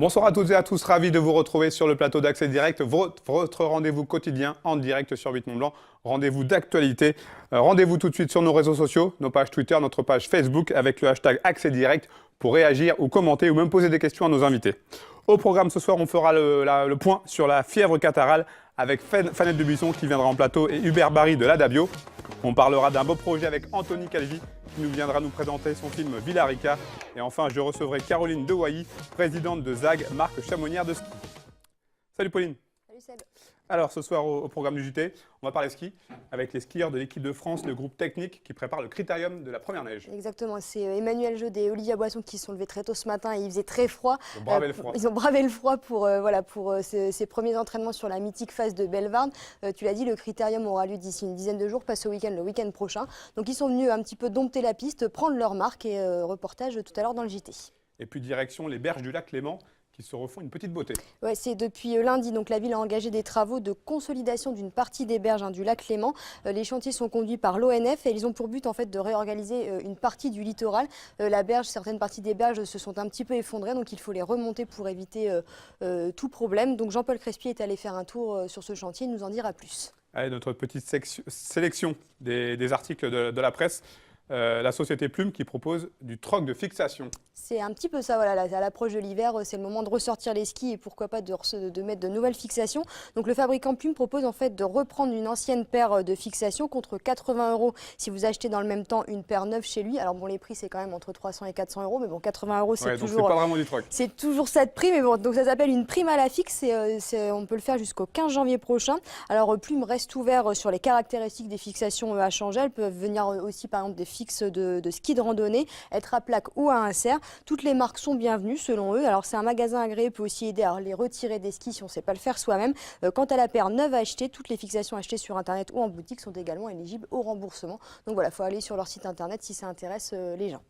Bonsoir à toutes et à tous, ravi de vous retrouver sur le plateau d'Accès Direct, votre rendez-vous quotidien en direct sur 8 Mont Blanc, rendez-vous d'actualité. Rendez-vous tout de suite sur nos réseaux sociaux, nos pages Twitter, notre page Facebook avec le hashtag Accès Direct pour réagir ou commenter ou même poser des questions à nos invités. Au programme ce soir, on fera le point sur la fièvre catarrhale avec Fanette Dubuisson qui viendra en plateau et Hubert Barry de l'Adabio. On parlera d'un beau projet avec Anthony Calvi qui viendra nous présenter son film Villarica. Et enfin, je recevrai Caroline Dewailly, présidente de ZAG, marque chamonière de ski. Salut Pauline. Salut Seb. Alors ce soir au programme du JT, on va parler ski avec les skieurs de l'équipe de France, le groupe technique qui prépare le critérium de la première neige. Exactement, c'est Emmanuel Jeudet et Olivia Boisson qui se sont levés très tôt ce matin et il faisait très froid. Ils ont bravé le froid. Ils ont bravé le froid pour ces premiers entraînements sur la mythique phase de Bellevarde. Tu l'as dit, le critérium aura lieu d'ici une dizaine de jours, pas ce week-end, le week-end prochain. Donc ils sont venus un petit peu dompter la piste, prendre leur marque et reportage tout à l'heure dans le JT. Et puis direction les berges du lac Léman qui se refont une petite beauté. Ouais, c'est depuis lundi, donc la ville a engagé des travaux de consolidation d'une partie des berges du lac Léman. Les chantiers sont conduits par l'ONF et ils ont pour but en fait de réorganiser une partie du littoral. Certaines parties des berges se sont un petit peu effondrées, donc il faut les remonter pour éviter tout problème. Donc Jean-Paul Crespier est allé faire un tour sur ce chantier, il nous en dira plus. Allez, notre petite sélection des articles de la presse. La société Plume qui propose du troc de fixation. C'est un petit peu ça, voilà, à l'approche de l'hiver, c'est le moment de ressortir les skis et pourquoi pas de mettre de nouvelles fixations. Donc le fabricant Plume propose en fait de reprendre une ancienne paire de fixations contre 80 € si vous achetez dans le même temps une paire neuve chez lui. Alors bon, les prix c'est quand même entre 300 et 400 €, mais bon, 80 € c'est toujours... c'est pas vraiment du troc. C'est toujours ça de prix, mais bon, donc ça s'appelle une prime à la fixe et on peut le faire jusqu'au 15 janvier prochain. Alors Plume reste ouvert sur les caractéristiques des fixations à changer. Elles peuvent venir aussi par exemple des fixes de ski de randonnée, être à plaque ou à insert. Toutes les marques sont bienvenues selon eux. Alors c'est un magasin agréé, peut aussi aider à les retirer des skis si on ne sait pas le faire soi-même. Quant à la paire neuve à acheter, toutes les fixations achetées sur internet ou en boutique sont également éligibles au remboursement. Donc voilà, il faut aller sur leur site internet si ça intéresse les gens.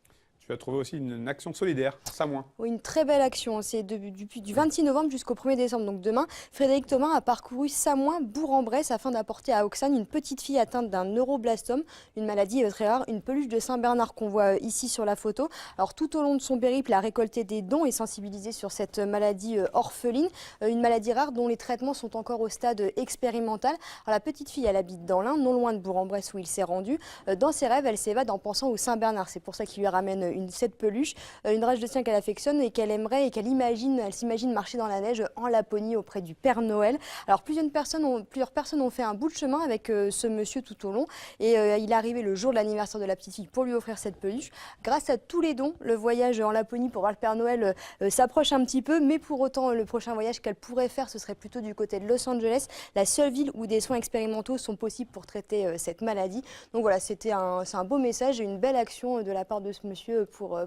Tu as trouvé aussi une action solidaire, Samoin. Oui, une très belle action. C'est du 26 novembre jusqu'au 1er décembre, donc demain. Frédéric Thomas a parcouru Samoin, Bourg-en-Bresse, afin d'apporter à Auxanne une petite fille atteinte d'un neuroblastome, une maladie très rare, une peluche de Saint-Bernard qu'on voit ici sur la photo. Alors tout au long de son périple, il a récolté des dons et sensibilisé sur cette maladie orpheline, une maladie rare dont les traitements sont encore au stade expérimental. Alors la petite fille, elle habite dans l'Ain, non loin de Bourg-en-Bresse où il s'est rendu. Dans ses rêves, elle s'évade en pensant au Saint-Bernard. C'est pour ça qu'il lui ramène cette peluche, une rage de chien qu'elle affectionne et qu'elle aimerait et qu'elle imagine, elle s'imagine marcher dans la neige en Laponie auprès du Père Noël. Alors plusieurs personnes ont fait un bout de chemin avec ce monsieur tout au long et il est arrivé le jour de l'anniversaire de la petite fille pour lui offrir cette peluche. Grâce à tous les dons, le voyage en Laponie pour voir le Père Noël s'approche un petit peu, mais pour autant le prochain voyage qu'elle pourrait faire, ce serait plutôt du côté de Los Angeles, la seule ville où des soins expérimentaux sont possibles pour traiter cette maladie. Donc voilà, c'est un beau message et une belle action de la part de ce monsieur pour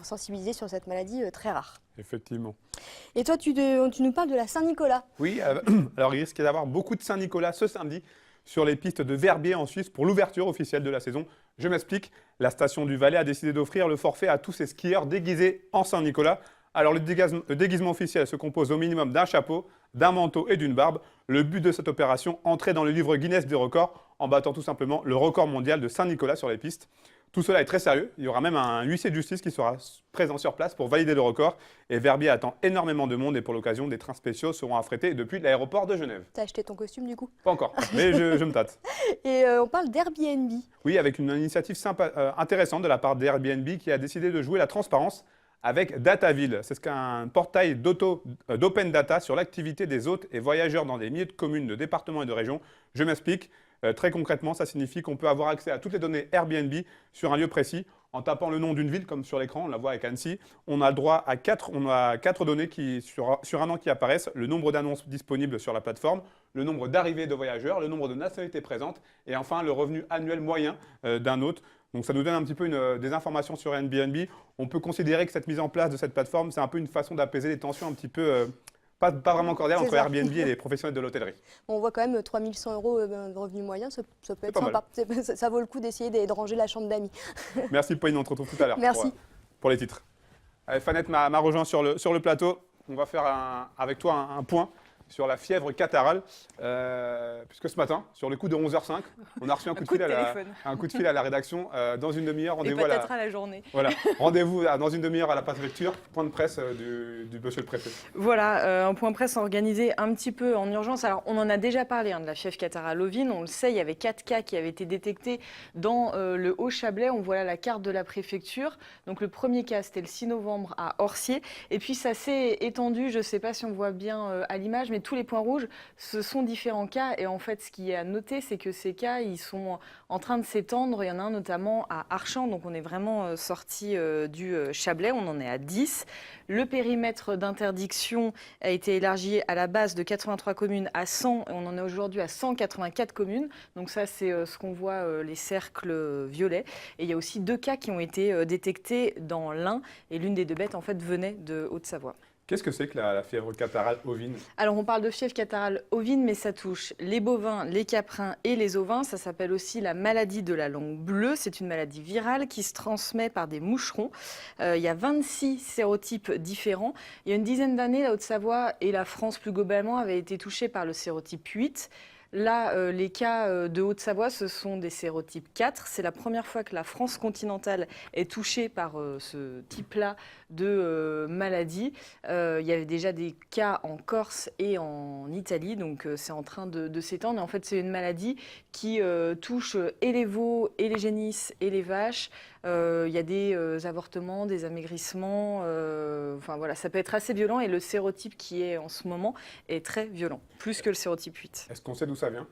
sensibiliser sur cette maladie très rare. Effectivement. Et toi, tu nous parles de la Saint-Nicolas. Oui, alors il risque d'y avoir beaucoup de Saint-Nicolas ce samedi sur les pistes de Verbier en Suisse pour l'ouverture officielle de la saison. Je m'explique, la station du Valais a décidé d'offrir le forfait à tous ses skieurs déguisés en Saint-Nicolas. Alors le déguisement officiel se compose au minimum d'un chapeau, d'un manteau et d'une barbe. Le but de cette opération, entrer dans le livre Guinness des records en battant tout simplement le record mondial de Saint-Nicolas sur les pistes. Tout cela est très sérieux. Il y aura même un huissier de justice qui sera présent sur place pour valider le record. Et Verbier attend énormément de monde et pour l'occasion, des trains spéciaux seront affrétés depuis l'aéroport de Genève. T'as acheté ton costume du coup? Pas encore, mais je me tâte. Et on parle d'Airbnb. Oui, avec une initiative intéressante de la part d'Airbnb qui a décidé de jouer la transparence avec Dataville. C'est ce qu'un portail d'open data sur l'activité des hôtes et voyageurs dans des milliers de communes, de départements et de régions. Je m'explique. Très concrètement, ça signifie qu'on peut avoir accès à toutes les données Airbnb sur un lieu précis. En tapant le nom d'une ville, comme sur l'écran, on la voit avec Annecy, on a le droit à quatre données sur un an qui apparaissent, le nombre d'annonces disponibles sur la plateforme, le nombre d'arrivées de voyageurs, le nombre de nationalités présentes et enfin le revenu annuel moyen d'un hôte. Donc ça nous donne un petit peu des informations sur Airbnb. On peut considérer que cette mise en place de cette plateforme, c'est un peu une façon d'apaiser les tensions un petit peu... Pas vraiment cordial entre Airbnb et les professionnels de l'hôtellerie. On voit quand même 3 100 € de revenu moyen, ça peut être sympa. Ça vaut le coup d'essayer de ranger la chambre d'amis. Merci Pauline, on te retrouve tout à l'heure pour les titres. Allez, Fanette m'a rejoint sur le plateau. On va faire avec toi un point sur la fièvre catarrhale, puisque ce matin, sur le coup de 11h05, on a reçu un coup de fil à la rédaction. Dans une demi-heure, rendez-vous à la journée. Voilà, rendez-vous dans une demi-heure à la préfecture, point de presse du monsieur le préfet. Voilà, un point de presse organisé un petit peu en urgence. Alors, on en a déjà parlé de la fièvre catarrhale ovine. On le sait, il y avait 4 cas qui avaient été détectés dans le Haut-Chablais. On voit là la carte de la préfecture. Donc, le premier cas, c'était le 6 novembre à Orcier. Et puis, ça s'est étendu. Je ne sais pas si on voit bien à l'image, mais tous les points rouges, ce sont différents cas. Et en fait, ce qui est à noter, c'est que ces cas, ils sont en train de s'étendre. Il y en a un notamment à Archamps. Donc, on est vraiment sorti du Chablais. On en est à 10. Le périmètre d'interdiction a été élargi à la base de 83 communes à 100. Et on en est aujourd'hui à 184 communes. Donc ça, c'est ce qu'on voit, les cercles violets. Et il y a aussi 2 cas qui ont été détectés dans l'Ain. Et l'une des 2 bêtes, en fait, venait de Haute-Savoie. Qu'est-ce que c'est que la fièvre catarrhale ovine? Alors, on parle de fièvre catarrhale ovine, mais ça touche les bovins, les caprins et les ovins. Ça s'appelle aussi la maladie de la langue bleue. C'est une maladie virale qui se transmet par des moucherons. Il y a 26 sérotypes différents. Il y a une dizaine d'années, la Haute-Savoie et la France plus globalement avaient été touchés par le sérotype 8. Là, les cas de Haute-Savoie, ce sont des sérotypes 4. C'est la première fois que la France continentale est touchée par ce type-là de maladie. Il y avait déjà des cas en Corse et en Italie, donc c'est en train de s'étendre. Et en fait, c'est une maladie qui touche et les veaux, et les génisses, et les vaches. Il y a des avortements, des amaigrissements. Enfin voilà, ça peut être assez violent. Et le sérotype qui est en ce moment est très violent, plus que le sérotype 8. Est-ce qu'on sait d'où ça vient?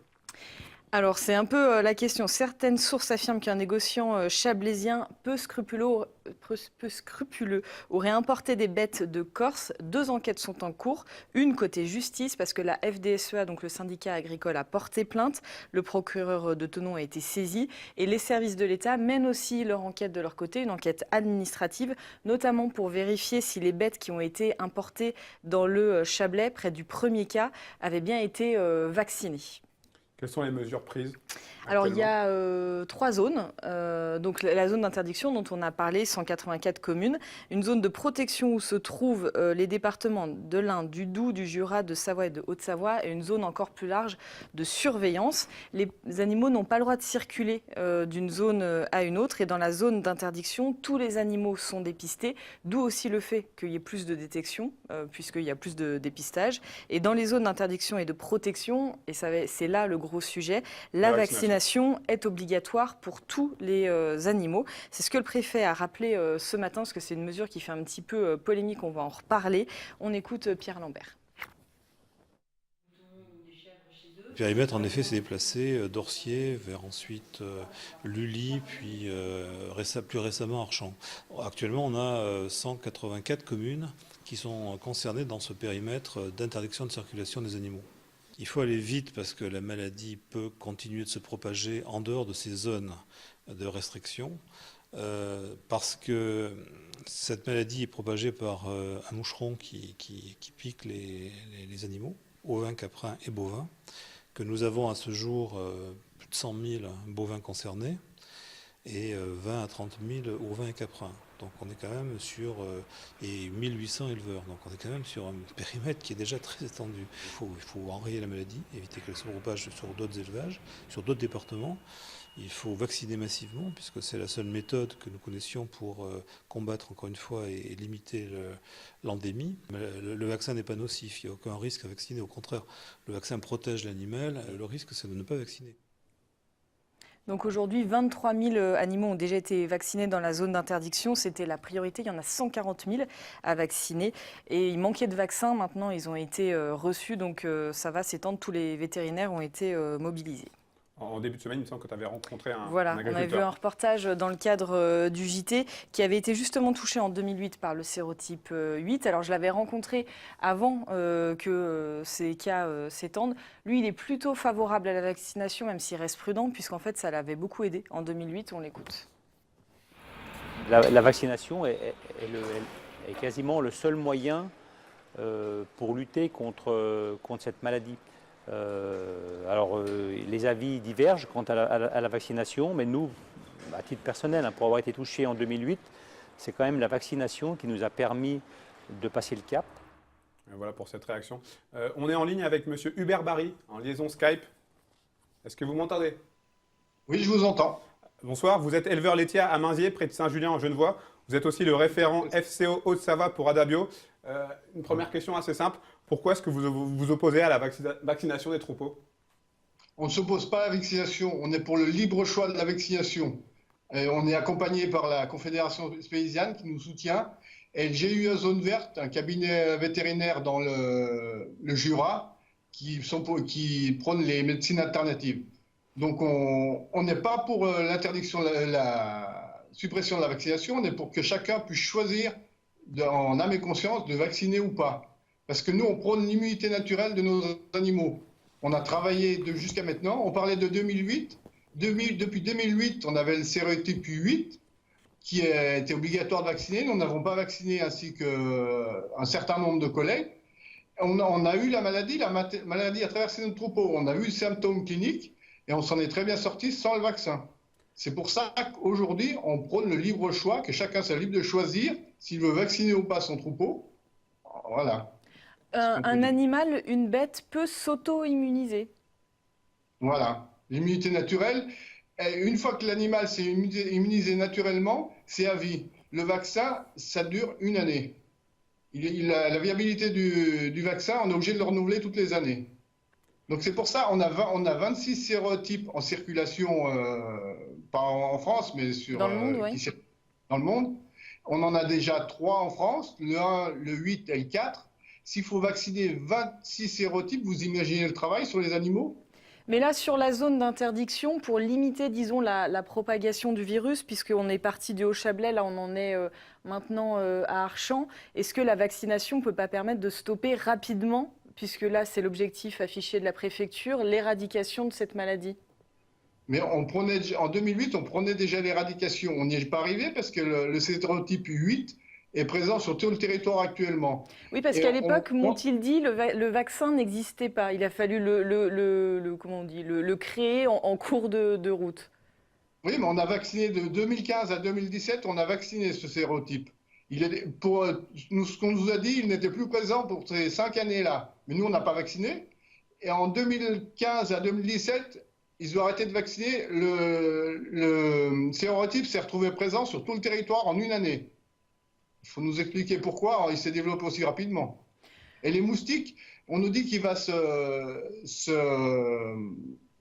Alors, c'est un peu la question. Certaines sources affirment qu'un négociant chablaisien peu scrupuleux aurait importé des bêtes de Corse. 2 enquêtes sont en cours. Une côté justice, parce que la FDSEA, donc le syndicat agricole, a porté plainte. Le procureur de Thonon a été saisi. Et les services de l'État mènent aussi leur enquête de leur côté, une enquête administrative, notamment pour vérifier si les bêtes qui ont été importées dans le Chablais, près du premier cas, avaient bien été vaccinées. Quelles sont les mesures prises? Alors, il y a 3 zones. Donc, la zone d'interdiction dont on a parlé, 184 communes. Une zone de protection où se trouvent les départements de l'Ain, du Doubs, du Jura, de Savoie et de Haute-Savoie. Et une zone encore plus large de surveillance. Les animaux n'ont pas le droit de circuler d'une zone à une autre. Et dans la zone d'interdiction, tous les animaux sont dépistés. D'où aussi le fait qu'il y ait plus de détection, puisqu'il y a plus de dépistage. Et dans les zones d'interdiction et de protection, et c'est là le gros sujet, la vaccination est obligatoire pour tous les animaux. C'est ce que le préfet a rappelé ce matin, parce que c'est une mesure qui fait un petit peu polémique, on va en reparler. On écoute Pierre Lambert. Le périmètre, en effet, s'est déplacé d'Orcier vers ensuite Lully, puis plus récemment Archamps. Actuellement, on a 184 communes qui sont concernées dans ce périmètre d'interdiction de circulation des animaux. Il faut aller vite parce que la maladie peut continuer de se propager en dehors de ces zones de restriction, parce que cette maladie est propagée par un moucheron qui pique les animaux, ovins, caprins et bovins, que nous avons à ce jour plus de 100 000 bovins concernés et 20 à 30 000 ovins et caprins. Donc on est quand même sur, et 1800 éleveurs, donc on est quand même sur un périmètre qui est déjà très étendu. Il faut enrayer la maladie, éviter qu'elle se propage sur d'autres élevages, sur d'autres départements. Il faut vacciner massivement, puisque c'est la seule méthode que nous connaissions pour combattre, encore une fois, et limiter l'endémie. Le vaccin n'est pas nocif, il n'y a aucun risque à vacciner. Au contraire, le vaccin protège l'animal, le risque c'est de ne pas vacciner. Donc aujourd'hui, 23 000 animaux ont déjà été vaccinés dans la zone d'interdiction. C'était la priorité. Il y en a 140 000 à vacciner. Et il manquait de vaccins. Maintenant, ils ont été reçus. Donc ça va s'étendre. Tous les vétérinaires ont été mobilisés. En début de semaine, il me semble que tu avais rencontré un agriculteur. On avait vu un reportage dans le cadre du JT qui avait été justement touché en 2008 par le sérotype 8. Alors je l'avais rencontré avant que ces cas s'étendent. Lui, il est plutôt favorable à la vaccination, même s'il reste prudent, puisqu'en fait, ça l'avait beaucoup aidé en 2008. On l'écoute. La vaccination est quasiment le seul moyen pour lutter contre cette maladie. Les avis divergent quant à la vaccination, mais nous, à titre personnel, pour avoir été touché en 2008, c'est quand même la vaccination qui nous a permis de passer le cap. Voilà pour cette réaction. On est en ligne avec Monsieur Hubert Barry, en liaison Skype. Est-ce que vous m'entendez? Oui, je vous entends. Bonsoir, vous êtes éleveur laitier à Mainziers, près de Saint-Julien en Genevois. Vous êtes aussi le référent FCO Haute-Savoie pour Adabio. Une première question assez simple. Pourquoi est-ce que vous vous opposez à la vaccination des troupeaux? On ne s'oppose pas à la vaccination, on est pour le libre choix de la vaccination. Et on est accompagné par la Confédération paysanne qui nous soutient et le GUE Zone Verte, un cabinet vétérinaire dans le Jura qui prône les médecines alternatives. Donc on n'est pas pour l'interdiction, la suppression de la vaccination, on est pour que chacun puisse choisir en âme et conscience de vacciner ou pas. Parce que nous, on prône l'immunité naturelle de nos animaux. On a travaillé jusqu'à maintenant, on parlait de 2008. Depuis 2008, on avait le sérotype 8 qui était obligatoire de vacciner. Nous n'avons pas vacciné ainsi qu'un certain nombre de collègues. On a eu la maladie a traversé notre troupeau. On a eu le symptôme clinique et on s'en est très bien sorti sans le vaccin. C'est pour ça qu'aujourd'hui, on prône le libre choix, que chacun soit libre de choisir s'il veut vacciner ou pas son troupeau. Voilà. Un animal, une bête, peut s'auto-immuniser. Voilà. L'immunité naturelle, une fois que l'animal s'est immunisé naturellement, c'est à vie. Le vaccin, ça dure une année. La viabilité du vaccin, on est obligé de le renouveler toutes les années. Donc c'est pour ça, on a 26 sérotypes en circulation, pas en France, mais dans le monde, oui. Dans le monde. On en a déjà 3 en France, le 1, le 8 et le 4. S'il faut vacciner 26 sérotypes, vous imaginez le travail sur les animaux? Mais là, sur la zone d'interdiction, pour limiter, disons, la propagation du virus, puisqu'on est parti du Haut-Chablais, là on en est maintenant à Archamps, est-ce que la vaccination ne peut pas permettre de stopper rapidement, puisque là c'est l'objectif affiché de la préfecture, l'éradication de cette maladie? Mais en 2008, on prenait déjà l'éradication. On n'y est pas arrivé parce que le sérotype 8 est présent sur tout le territoire actuellement. Oui, parce qu'à l'époque, m'ont-ils dit, le vaccin n'existait pas. Il a fallu le créer en cours de route. Oui, mais on a vacciné de 2015 à 2017, on a vacciné ce sérotype. Ce qu'on nous a dit, il n'était plus présent pour ces 5 années-là. Mais nous, on n'a pas vacciné. Et en 2015 à 2017, ils ont arrêté de vacciner. Le sérotype s'est retrouvé présent sur tout le territoire en une année. Il faut nous expliquer pourquoi il s'est développé aussi rapidement. Et les moustiques, on nous dit qu'il va se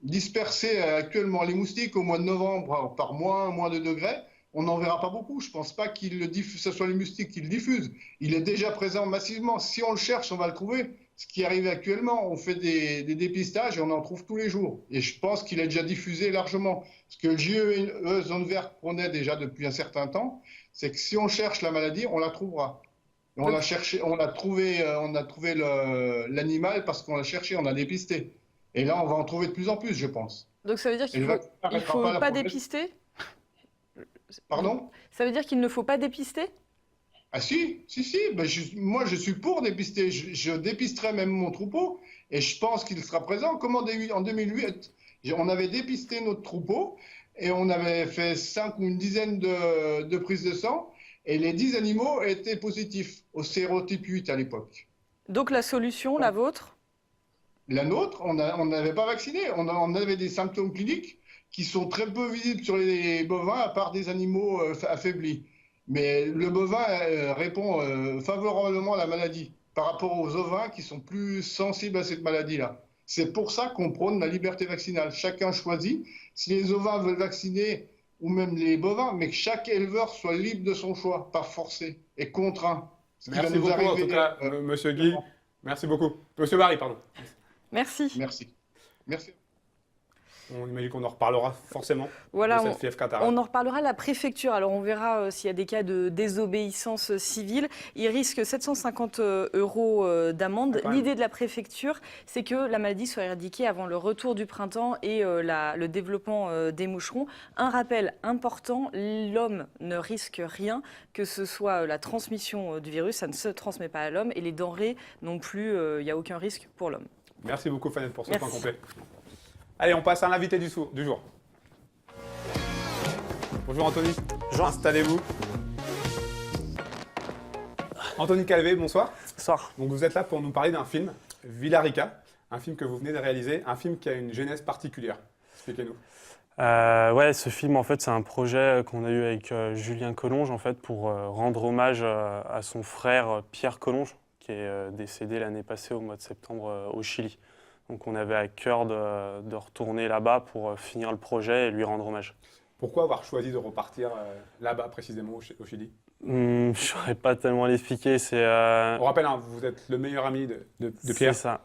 disperser actuellement. Les moustiques, au mois de novembre, par moins de degrés, on n'en verra pas beaucoup. Je ne pense pas que ce soit les moustiques qui le diffusent. Il est déjà présent massivement. Si on le cherche, on va le trouver. Ce qui arrive actuellement, on fait des dépistages et on en trouve tous les jours. Et je pense qu'il est déjà diffusé largement. Ce que le GUE Zone Verte prônait déjà depuis un certain temps, c'est que si on cherche la maladie, on la trouvera. Et on l'a cherché, on a trouvé l'animal parce qu'on l'a cherché, on a dépisté. Et là, on va en trouver de plus en plus, je pense. Donc ça veut dire qu'il ne faut pas dépister? Pardon? Ça veut dire qu'il ne faut pas dépister? Ah si. Ben, moi, je suis pour dépister. Je dépisterai même mon troupeau et je pense qu'il sera présent. Comme en 2008, on avait dépisté notre troupeau et on avait fait 5 ou une dizaine de prises de sang et les 10 animaux étaient positifs au sérotype 8 à l'époque. Donc la solution, la vôtre? La nôtre, on n'avait pas vacciné. On avait des symptômes cliniques qui sont très peu visibles sur les bovins à part des animaux affaiblis. Mais le bovin répond favorablement à la maladie par rapport aux ovins qui sont plus sensibles à cette maladie-là. C'est pour ça qu'on prône la liberté vaccinale. Chacun choisit. Si les ovins veulent vacciner, ou même les bovins, mais que chaque éleveur soit libre de son choix, pas forcé et contraint. Merci beaucoup en tout cas, Monsieur Guy. Merci beaucoup. Monsieur Barry, pardon. Merci. Merci. On imagine qu'on en reparlera forcément. Voilà, de cette fièvre catarrhale. on en reparlera à la préfecture. Alors on verra s'il y a des cas de désobéissance civile. Il risque 750 € d'amende. L'idée de la préfecture, c'est que la maladie soit éradiquée avant le retour du printemps et le développement des moucherons. Un rappel important, l'homme ne risque rien, que ce soit la transmission du virus, ça ne se transmet pas à l'homme, et les denrées non plus, il n'y a aucun risque pour l'homme. Merci beaucoup Fanette pour ce point complet. Allez, on passe à l'invité du jour. Bonjour Anthony. Installez-vous. Anthony Calvé, bonsoir. Bonsoir. Donc vous êtes là pour nous parler d'un film, Villarica, un film que vous venez de réaliser, un film qui a une genèse particulière. Expliquez-nous. Ouais, ce film, en fait, c'est un projet qu'on a eu avec Julien Collonges, en fait, pour rendre hommage à son frère Pierre Collonges, qui est décédé l'année passée au mois de septembre au Chili. Donc on avait à cœur de retourner là-bas pour finir le projet et lui rendre hommage. Pourquoi avoir choisi de repartir là-bas précisément au Chili? Je ne saurais pas tellement l'expliquer, c'est... On rappelle, hein, vous êtes le meilleur ami de Pierre. C'est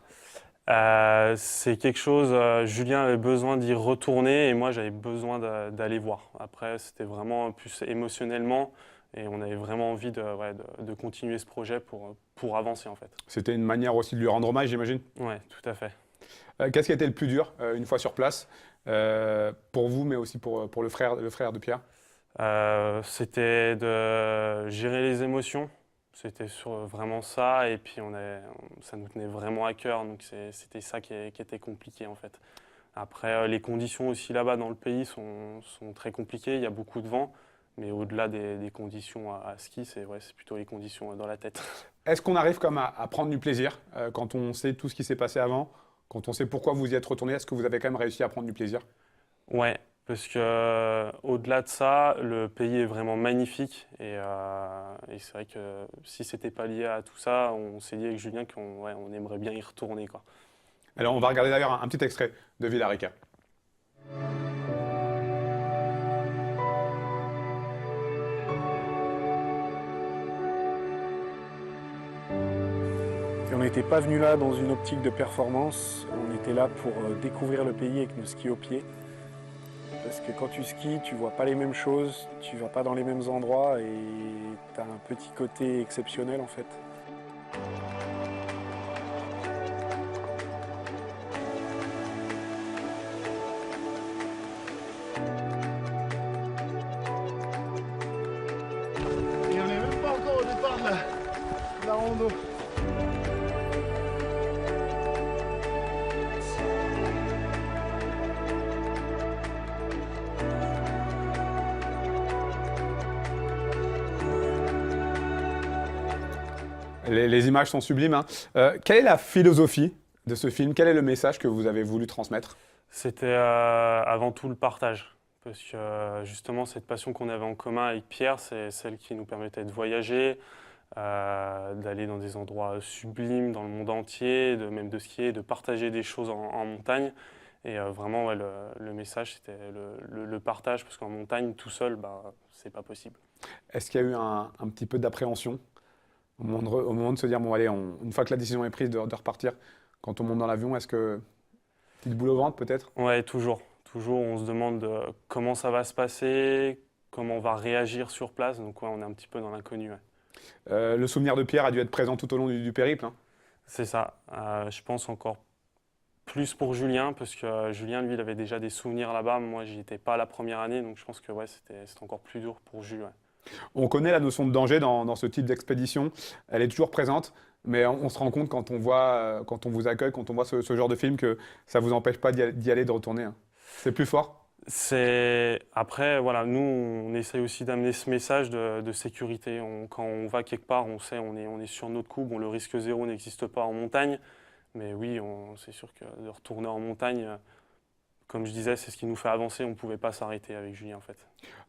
ça. C'est quelque chose, Julien avait besoin d'y retourner et moi j'avais besoin d'aller voir. Après, c'était vraiment plus émotionnellement et on avait vraiment envie de continuer ce projet pour avancer en fait. C'était une manière aussi de lui rendre hommage, j'imagine. Ouais, tout à fait. Qu'est-ce qui a été le plus dur une fois sur place pour vous, mais aussi pour le frère de Pierre? C'était de gérer les émotions. C'était vraiment ça, et puis ça nous tenait vraiment à cœur, donc c'était ça qui était compliqué en fait. Après, les conditions aussi là-bas dans le pays sont très compliquées, il y a beaucoup de vent, mais au-delà des conditions à ski, c'est plutôt les conditions dans la tête. Est-ce qu'on arrive comme à prendre du plaisir quand on sait tout ce qui s'est passé avant, quand on sait pourquoi vous y êtes retourné? Est-ce que vous avez quand même réussi à prendre du plaisir? Ouais, parce que au-delà de ça, le pays est vraiment magnifique et c'est vrai que si c'était pas lié à tout ça, on s'est dit avec Julien qu'on aimerait bien y retourner, quoi. Alors on va regarder d'ailleurs un petit extrait de Villarica. Et on n'était pas venu là dans une optique de performance, on était là pour découvrir le pays avec nos skis au pied. Parce que quand tu skis, tu vois pas les mêmes choses, tu vas pas dans les mêmes endroits et tu as un petit côté exceptionnel en fait. Et on n'est même pas encore au départ de la rando. Les images sont sublimes, hein. Quelle est la philosophie de ce film? Quel est le message que vous avez voulu transmettre? C'était avant tout le partage, parce que justement cette passion qu'on avait en commun avec Pierre, c'est celle qui nous permettait de voyager, d'aller dans des endroits sublimes dans le monde entier, même de skier, de partager des choses en montagne. Et vraiment, le message, c'était le partage, parce qu'en montagne, tout seul, c'est pas possible. Est-ce qu'il y a eu un petit peu d'appréhension au moment de se dire, bon allez, une fois que la décision est prise de repartir, quand on monte dans l'avion, est-ce que petite boule au ventre peut-être? Ouais, toujours. Toujours, on se demande comment ça va se passer, comment on va réagir sur place. Donc ouais, on est un petit peu dans l'inconnu. Ouais. Le souvenir de Pierre a dû être présent tout au long du périple, hein. C'est ça. Je pense encore plus pour Julien, parce que Julien, lui, il avait déjà des souvenirs là-bas. Moi, j'y étais pas la première année, donc je pense que c'était encore plus dur pour Jules. Ouais. On connaît la notion de danger dans ce type d'expédition, elle est toujours présente, mais on se rend compte quand on voit, quand on vous accueille, quand on voit ce genre de film, que ça ne vous empêche pas d'y aller, de retourner, hein. C'est plus fort? Après, voilà, nous, on essaye aussi d'amener ce message de sécurité. Quand on va quelque part, on sait, on est sur notre coup. Bon, le risque zéro n'existe pas en montagne, mais oui, c'est sûr que de retourner en montagne, comme je disais, c'est ce qui nous fait avancer. On ne pouvait pas s'arrêter avec Julien, en fait.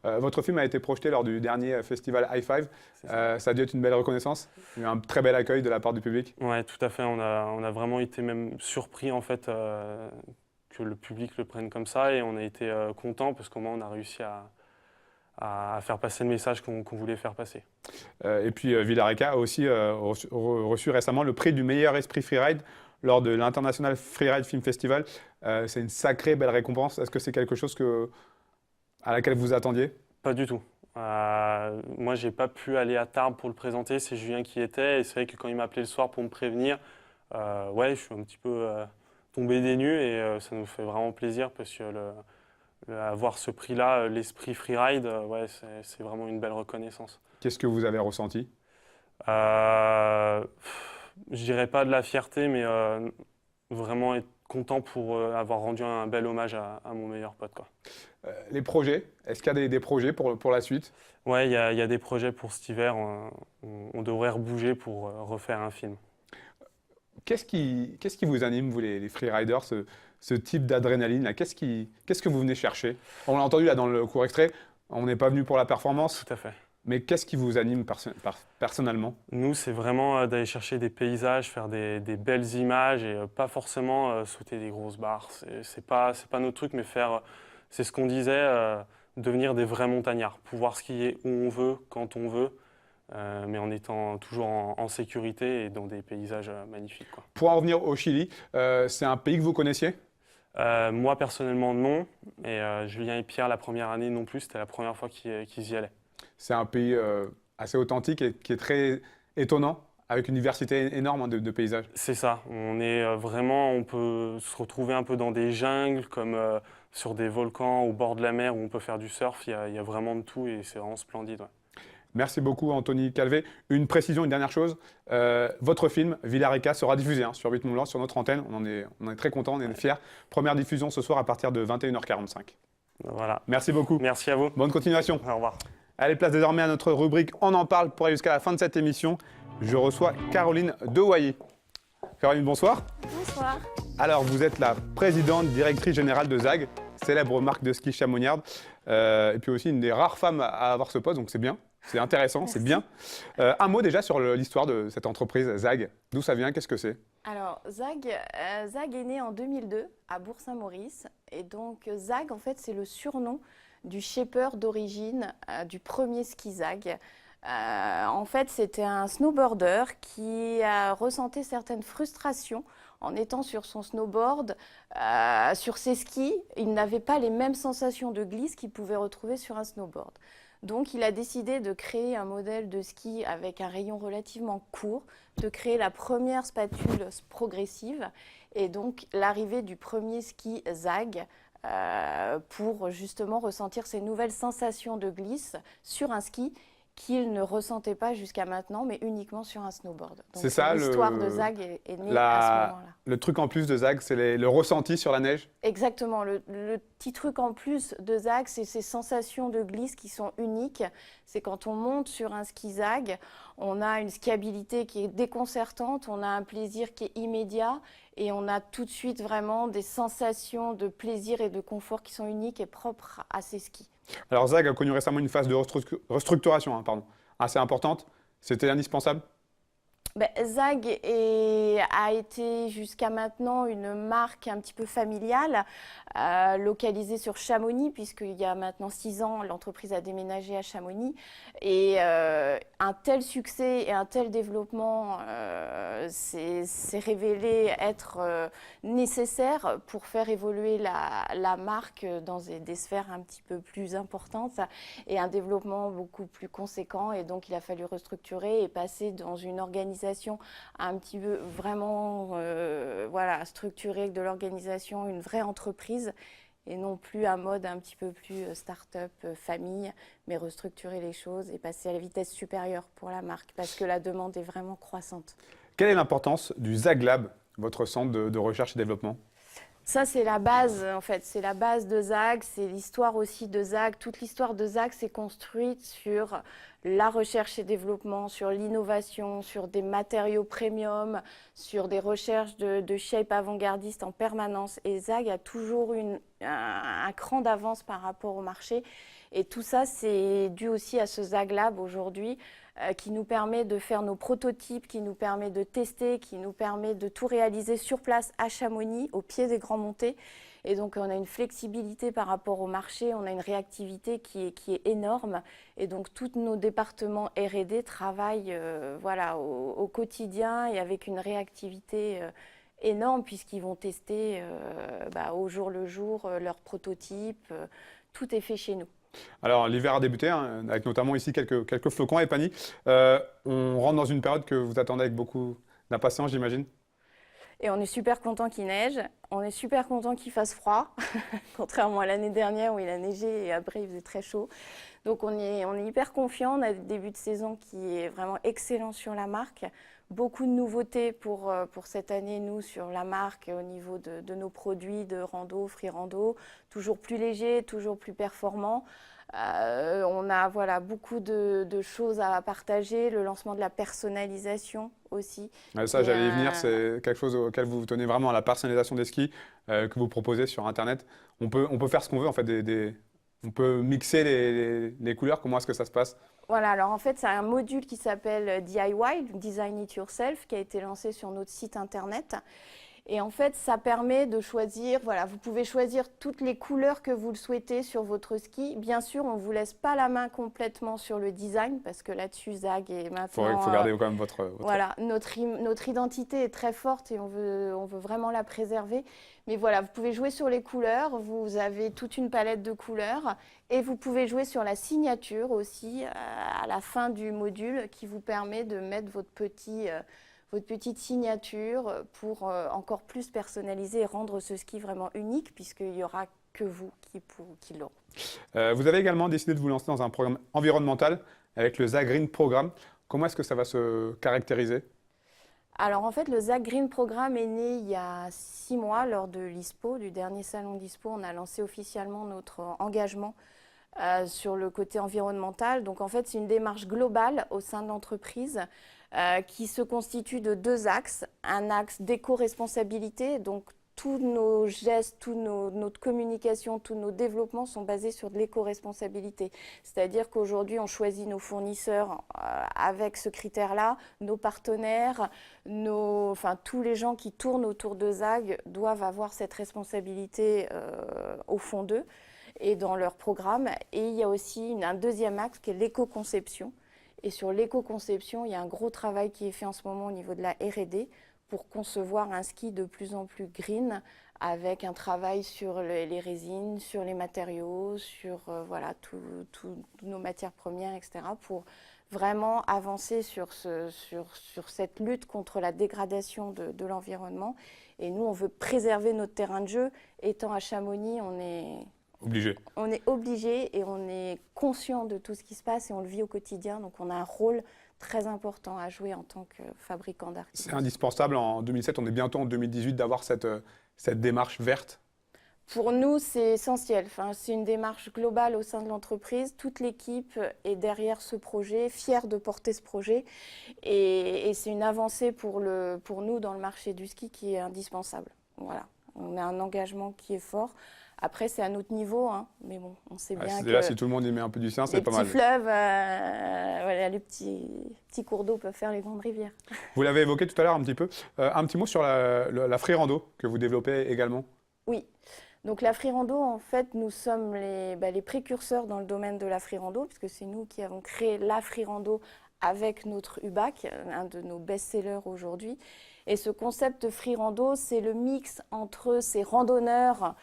Votre film a été projeté lors du dernier festival High Five. Ça a dû être une belle reconnaissance. Il y a eu un très bel accueil de la part du public. Oui, tout à fait. On a vraiment été même surpris, en fait, que le public le prenne comme ça. Et on a été contents parce qu'au moins, on a réussi à faire passer le message qu'on voulait faire passer. Et puis, Villarica a aussi reçu récemment le prix du meilleur esprit freeride lors de l'International Freeride Film Festival. C'est une sacrée belle récompense. Est-ce que c'est quelque chose à laquelle vous attendiez? Pas du tout. Moi, j'ai pas pu aller à Tarbes pour le présenter. C'est Julien qui était. Et c'est vrai que quand il m'a appelé le soir pour me prévenir, ouais, je suis un petit peu tombé des nues. Et ça nous fait vraiment plaisir parce que avoir ce prix-là, l'esprit freeride, ouais, c'est vraiment une belle reconnaissance. Qu'est-ce que vous avez ressenti? Je dirais pas de la fierté, mais vraiment être content pour avoir rendu un bel hommage à mon meilleur pote, quoi. Les projets, est-ce qu'il y a des projets pour la suite? Ouais, il y a des projets pour cet hiver. On devrait rebouger pour refaire un film. Qu'est-ce qui vous anime, vous, les freeriders, ce type d'adrénaline là? Qu'est-ce que vous venez chercher? On l'a entendu là dans le court extrait, on n'est pas venu pour la performance, Tout à fait. mais qu'est-ce qui vous anime personnellement? Nous, c'est vraiment d'aller chercher des paysages, faire des belles images et pas forcément sauter des grosses barres. C'est pas notre truc, mais c'est ce qu'on disait, devenir des vrais montagnards, pouvoir skier où on veut, quand on veut, mais en étant toujours en sécurité et dans des paysages magnifiques, quoi. Pour en revenir au Chili, c'est un pays que vous connaissiez? Moi, personnellement, non. Et Julien et Pierre, la première année non plus, c'était la première fois qu'ils y allaient. C'est un pays assez authentique et qui est très étonnant, avec une diversité énorme de paysages. C'est ça. On peut se retrouver un peu dans des jungles, comme sur des volcans au bord de la mer où on peut faire du surf. Il y a vraiment de tout et c'est vraiment splendide. Ouais. Merci beaucoup, Anthony Calvé. Une précision, une dernière chose. Votre film, Villa-Rica, sera diffusé sur 8 Mont Blanc, sur notre antenne. On en est très contents, on est fiers. Première diffusion ce soir à partir de 21h45. Voilà. Merci beaucoup. Merci à vous. Bonne continuation. Au revoir. Allez, place désormais à notre rubrique On en parle pour aller jusqu'à la fin de cette émission. Je reçois Caroline Dewailly. Caroline, bonsoir. Bonsoir. Alors, vous êtes la présidente directrice générale de ZAG, célèbre marque de ski chamonniarde, et puis aussi une des rares femmes à avoir ce poste, donc c'est bien. C'est intéressant, c'est bien. Un mot déjà sur l'histoire de cette entreprise ZAG. D'où ça vient? Qu'est-ce que c'est? Alors, ZAG est né en 2002 à Bourg-Saint-Maurice. Et donc, ZAG, en fait, c'est le surnom du shaper d'origine du premier ski ZAG. En fait, c'était un snowboarder qui a ressenti certaines frustrations en étant sur son snowboard, sur ses skis. Il n'avait pas les mêmes sensations de glisse qu'il pouvait retrouver sur un snowboard. Donc, il a décidé de créer un modèle de ski avec un rayon relativement court, de créer la première spatule progressive et donc l'arrivée du premier ski ZAG pour justement ressentir ces nouvelles sensations de glisse sur un ski qu'il ne ressentait pas jusqu'à maintenant, mais uniquement sur un snowboard. C'est ça, l'histoire de ZAG est née à ce moment-là. Le truc en plus de ZAG, c'est le ressenti sur la neige? Exactement. Le petit truc en plus de ZAG, c'est ces sensations de glisse qui sont uniques. C'est quand on monte sur un ski ZAG, on a une skiabilité qui est déconcertante, on a un plaisir qui est immédiat et on a tout de suite vraiment des sensations de plaisir et de confort qui sont uniques et propres à ces skis. Alors ZAG a connu récemment une phase de restructuration assez importante. C'était indispensable? ZAG a été jusqu'à maintenant une marque un petit peu familiale, localisée sur Chamonix, puisqu'il y a maintenant 6 ans, l'entreprise a déménagé à Chamonix. Et un tel succès et un tel développement s'est révélé être nécessaire pour faire évoluer la marque dans des sphères un petit peu plus importantes et un développement beaucoup plus conséquent. Et donc, il a fallu restructurer et passer dans une organisation un petit peu vraiment structurée de l'organisation, une vraie entreprise et non plus un mode un petit peu plus start-up, famille, mais restructurer les choses et passer à la vitesse supérieure pour la marque parce que la demande est vraiment croissante. Quelle est l'importance du ZAG Lab, votre centre de recherche et développement? Ça, c'est la base, en fait. C'est la base de ZAG, c'est l'histoire aussi de ZAG. Toute l'histoire de ZAG s'est construite sur la recherche et développement, sur l'innovation, sur des matériaux premium, sur des recherches de shape avant-gardiste en permanence. Et ZAG a toujours un cran d'avance par rapport au marché. Et tout ça, c'est dû aussi à ce ZAG Lab aujourd'hui, qui nous permet de faire nos prototypes, qui nous permet de tester, qui nous permet de tout réaliser sur place à Chamonix, au pied des Grands Montées. Et donc, on a une flexibilité par rapport au marché, on a une réactivité qui est énorme. Et donc, tous nos départements R&D travaillent au quotidien et avec une réactivité énorme puisqu'ils vont tester au jour le jour leurs prototypes. Tout est fait chez nous. Alors, l'hiver a débuté, avec notamment ici quelques flocons et Pani. On rentre dans une période que vous attendez avec beaucoup d'impatience, j'imagine? Et on est super content qu'il neige, on est super content qu'il fasse froid, contrairement à l'année dernière où il a neigé et après il faisait très chaud. Donc on est hyper confiant, on a un début de saison qui est vraiment excellent sur la marque. Beaucoup de nouveautés pour cette année, nous, sur la marque, au niveau de nos produits de rando, free rando, toujours plus léger, toujours plus performant. On a voilà, beaucoup de choses à partager, le lancement de la personnalisation aussi. Ouais, ça, j'allais y venir, c'est quelque chose auquel vous tenez vraiment à la personnalisation des skis que vous proposez sur Internet. On peut faire ce qu'on veut, en fait, on peut mixer les couleurs. Comment est-ce que ça se passe? Voilà, alors en fait, c'est un module qui s'appelle DIY, Design It Yourself, qui a été lancé sur notre site internet. Et en fait, ça permet de choisir, voilà, vous pouvez choisir toutes les couleurs que vous le souhaitez sur votre ski. Bien sûr, on ne vous laisse pas la main complètement sur le design, parce que là-dessus, Zag est maintenant… Il faut garder quand même votre… Voilà, notre identité est très forte et on veut vraiment la préserver. Mais voilà, vous pouvez jouer sur les couleurs, vous avez toute une palette de couleurs et vous pouvez jouer sur la signature aussi à la fin du module qui vous permet de mettre votre petite signature pour encore plus personnaliser et rendre ce ski vraiment unique puisqu'il n'y aura que vous qui l'aurez. Vous avez également décidé de vous lancer dans un programme environnemental avec le Zag Green Programme. Comment est-ce que ça va se caractériser? Alors en fait, le Zag Green Programme est né il y a 6 mois lors de l'ISPO, du dernier salon d'ISPO. On a lancé officiellement notre engagement sur le côté environnemental. Donc en fait, c'est une démarche globale au sein de l'entreprise qui se constitue de 2 axes. Un axe d'éco-responsabilité, donc tous nos gestes, notre communication, tous nos développements sont basés sur de l'éco-responsabilité. C'est-à-dire qu'aujourd'hui, on choisit nos fournisseurs avec ce critère-là, nos partenaires, tous les gens qui tournent autour de Zag doivent avoir cette responsabilité au fond d'eux et dans leur programme. Et il y a aussi un deuxième axe qui est l'éco-conception. Et sur l'éco-conception, il y a un gros travail qui est fait en ce moment au niveau de la R&D pour concevoir un ski de plus en plus green, avec un travail sur les résines, sur les matériaux, sur voilà, toutes nos matières premières, etc., pour vraiment avancer sur cette lutte contre la dégradation de l'environnement. Et nous, on veut préserver notre terrain de jeu. Étant à Chamonix, on est obligé et on est conscient de tout ce qui se passe et on le vit au quotidien. Donc on a un rôle très important à jouer en tant que fabricant d'articles. C'est indispensable en 2007, on est bientôt en 2018, d'avoir cette démarche verte? Pour nous, c'est essentiel. Enfin, c'est une démarche globale au sein de l'entreprise. Toute l'équipe est derrière ce projet, fière de porter ce projet. Et c'est une avancée pour nous dans le marché du ski qui est indispensable. Voilà. On a un engagement qui est fort. Après, c'est à notre niveau, hein. Mais bon, on sait bien que… Là, si tout le monde y met un peu du sien, c'est pas mal. Les petits fleuves, voilà, les petits cours d'eau peuvent faire les grandes rivières. Vous l'avez évoqué tout à l'heure un petit peu. Un petit mot sur la free rando que vous développez également. Oui. Donc la free rando, en fait, nous sommes les précurseurs dans le domaine de la free rando, puisque c'est nous qui avons créé la free rando avec notre UBAC, un de nos best-sellers aujourd'hui. Et ce concept de free rando, c'est le mix entre ces randonneurs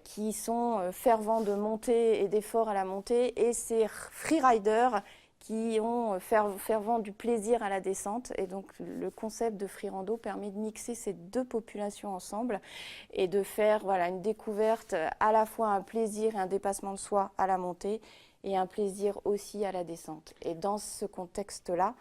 qui sont fervents de montée et d'efforts à la montée et ces freeriders qui ont fervent du plaisir à la descente. Et donc le concept de free rando permet de mixer ces 2 populations ensemble et de faire voilà, une découverte, à la fois un plaisir et un dépassement de soi à la montée et un plaisir aussi à la descente. Et dans ce contexte-là,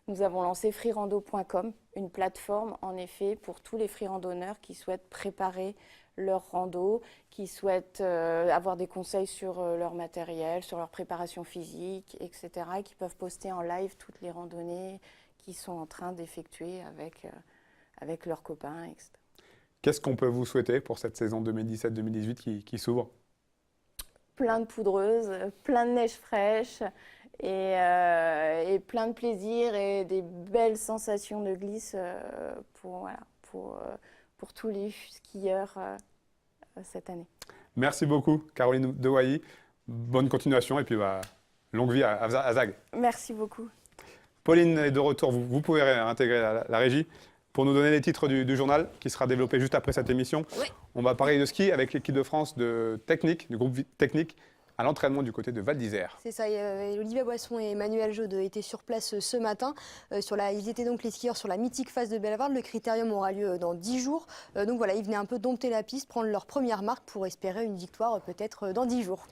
nous avons lancé freerando.com, une plateforme en effet pour tous les free-randonneurs qui souhaitent préparer leur rando, qui souhaitent avoir des conseils sur leur matériel, sur leur préparation physique, etc. et qui peuvent poster en live toutes les randonnées qu'ils sont en train d'effectuer avec leurs copains, etc. Qu'est-ce qu'on peut vous souhaiter pour cette saison 2017-2018 qui s'ouvre? Plein de poudreuses, plein de neige fraîche et plein de plaisir et des belles sensations de glisse pour tous les skieurs cette année. Merci beaucoup, Caroline Dewailly. Bonne continuation et puis longue vie à Zag. Merci beaucoup. Pauline est de retour. Vous pouvez intégrer la régie pour nous donner les titres du journal qui sera développé juste après cette émission. Oui. On va parler de ski avec l'équipe de France de technique, du groupe technique, à l'entraînement du côté de Val d'Isère. C'est ça, Olivier Boisson et Emmanuel Jaude étaient sur place ce matin. Ils étaient donc les skieurs sur la mythique phase de Bellewaerde. Le critérium aura lieu dans 10 jours. Donc voilà, ils venaient un peu dompter la piste, prendre leur première marque pour espérer une victoire peut-être dans 10 jours.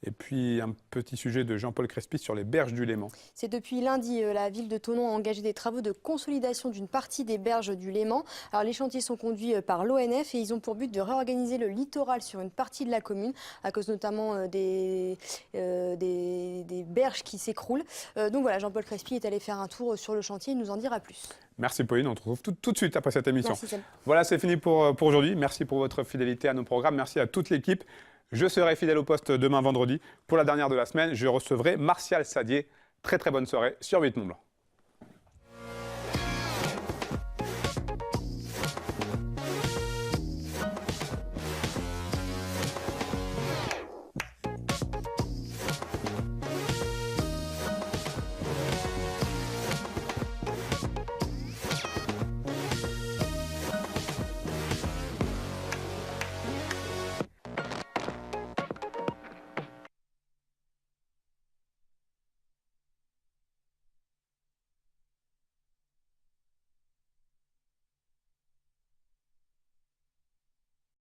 Et puis un petit sujet de Jean-Paul Crespi sur les berges du Léman. C'est depuis lundi, la ville de Thonon a engagé des travaux de consolidation d'une partie des berges du Léman. Alors les chantiers sont conduits par l'ONF et ils ont pour but de réorganiser le littoral sur une partie de la commune, à cause notamment des berges qui s'écroulent. Donc voilà, Jean-Paul Crespi est allé faire un tour sur le chantier, il nous en dira plus. Merci Pauline, on se retrouve tout de suite après cette émission. Merci Sam. Voilà, c'est fini pour aujourd'hui. Merci pour votre fidélité à nos programmes. Merci à toute l'équipe. Je serai fidèle au poste demain vendredi. Pour la dernière de la semaine, je recevrai Martial Sadier. Très très bonne soirée sur 8 Mont Blanc.